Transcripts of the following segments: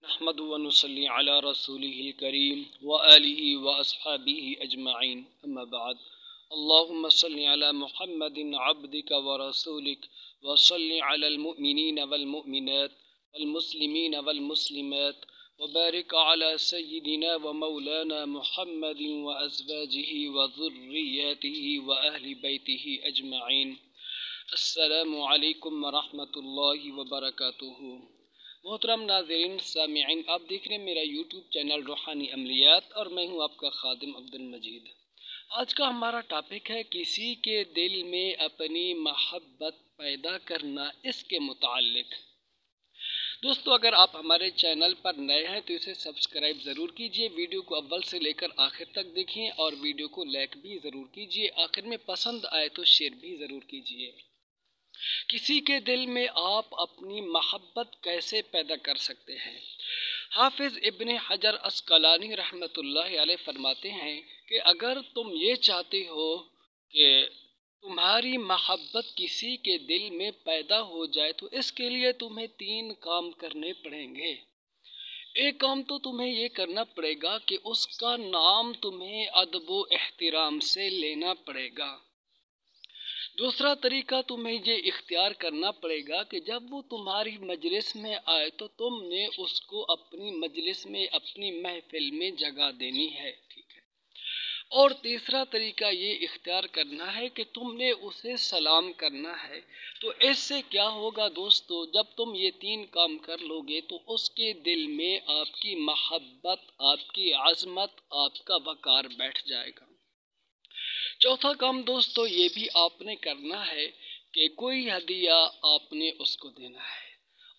نحمد و نصلی علی رسولہ الکریم و آلہ و اصحابہ اجمعین اما بعد اللہم صلی علی محمد عبدک و رسولک و صلی علی المؤمنین والمؤمنات والمسلمین والمسلمات وبارک علی سیدنا و مولانا محمد و ازواجہ و ذریاتہ و اہل بیتہ اجمعین۔ السلام علیکم ورحمۃ اللہ وبرکاتہ۔ محترم ناظرین سامعین، آپ دیکھ رہے ہیں میرا یوٹیوب چینل روحانی عملیات اور میں ہوں آپ کا خادم عبد المجید۔ آج کا ہمارا ٹاپک ہے کسی کے دل میں اپنی محبت پیدا کرنا، اس کے متعلق۔ دوستو، اگر آپ ہمارے چینل پر نئے ہیں تو اسے سبسکرائب ضرور کیجئے، ویڈیو کو اول سے لے کر آخر تک دیکھیں اور ویڈیو کو لائک بھی ضرور کیجئے، آخر میں پسند آئے تو شیئر بھی ضرور کیجئے۔ کسی کے دل میں آپ اپنی محبت کیسے پیدا کر سکتے ہیں؟ حافظ ابن حجر عسقلانی رحمۃ اللہ علیہ فرماتے ہیں کہ اگر تم یہ چاہتے ہو کہ تمہاری محبت کسی کے دل میں پیدا ہو جائے تو اس کے لیے تمہیں 3 کام کرنے پڑیں گے۔ ایک کام تو تمہیں یہ کرنا پڑے گا کہ اس کا نام تمہیں ادب و احترام سے لینا پڑے گا۔ دوسرا طریقہ تمہیں یہ اختیار کرنا پڑے گا کہ جب وہ تمہاری مجلس میں آئے تو تم نے اس کو اپنی مجلس میں، اپنی محفل میں جگہ دینی ہے، ٹھیک ہے۔ اور تیسرا طریقہ یہ اختیار کرنا ہے کہ تم نے اسے سلام کرنا ہے۔ تو اس سے کیا ہوگا دوستو، جب تم یہ 3 کام کر لو گے تو اس کے دل میں آپ کی محبت، آپ کی عظمت، آپ کا وقار بیٹھ جائے گا۔ چوتھا کام دوستو یہ بھی آپ نے کرنا ہے کہ کوئی ہدیہ آپ نے اس کو دینا ہے۔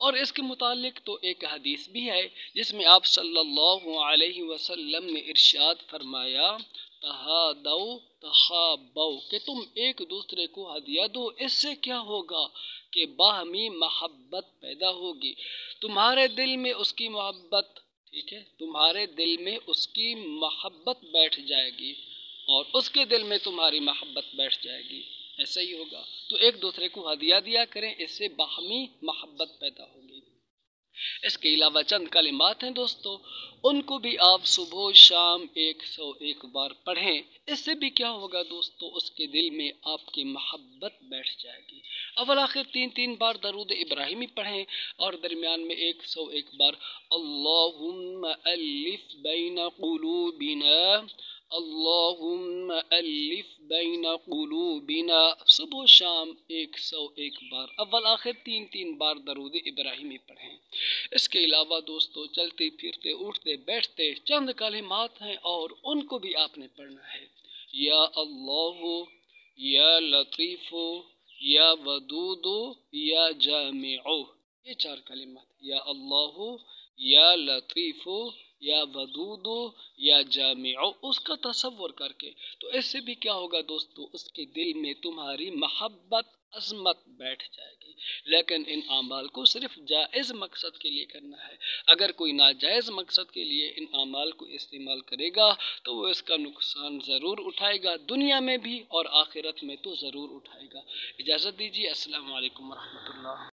اور اس کے متعلق تو ایک حدیث بھی ہے جس میں آپ صلی اللہ علیہ وسلم نے ارشاد فرمایا، تہادوا تحابوا، کہ تم ایک دوسرے کو ہدیہ دو۔ اس سے کیا ہوگا کہ باہمی محبت پیدا ہوگی، تمہارے دل میں اس کی محبت، ٹھیک ہے، تمہارے دل میں اس کی محبت بیٹھ جائے گی اور اس کے دل میں تمہاری محبت بیٹھ جائے گی، ایسا ہی ہوگا۔ تو ایک دوسرے کو ہدیہ دیا کریں، اس سے باہمی محبت پیدا ہوگی۔ اس کے علاوہ چند کلمات ہیں دوستو، ان کو بھی آپ صبح و شام 101 بار پڑھیں۔ اس سے بھی کیا ہوگا دوستو، اس کے دل میں آپ کی محبت بیٹھ جائے گی۔ اول آخر 3 بار درود ابراہیمی پڑھیں اور درمیان میں 101 بار اللہم الف بین قلوبنا، اللہم الف بین قلوبنا، صبح و شام 101 بار، اول آخر 3 بار درود ابراہیمی پڑھیں۔ اس کے علاوہ دوستو چلتے پھرتے اٹھتے بیٹھتے چند کلمات ہیں اور ان کو بھی آپ نے پڑھنا ہے۔ یا اللہ، یا لطیف، یا ودود، یا جامع، یہ 4 کلمات، یا اللہ، یا لطیف، یا ودود، یا جامع، اس کا تصور کر کے تو اس سے بھی کیا ہوگا دوستو، اس کے دل میں تمہاری محبت، عظمت بیٹھ جائے گی۔ لیکن ان اعمال کو صرف جائز مقصد کے لیے کرنا ہے۔ اگر کوئی ناجائز مقصد کے لیے ان اعمال کو استعمال کرے گا تو وہ اس کا نقصان ضرور اٹھائے گا، دنیا میں بھی اور آخرت میں تو ضرور اٹھائے گا۔ اجازت دیجیے، السلام علیکم ورحمۃ اللہ۔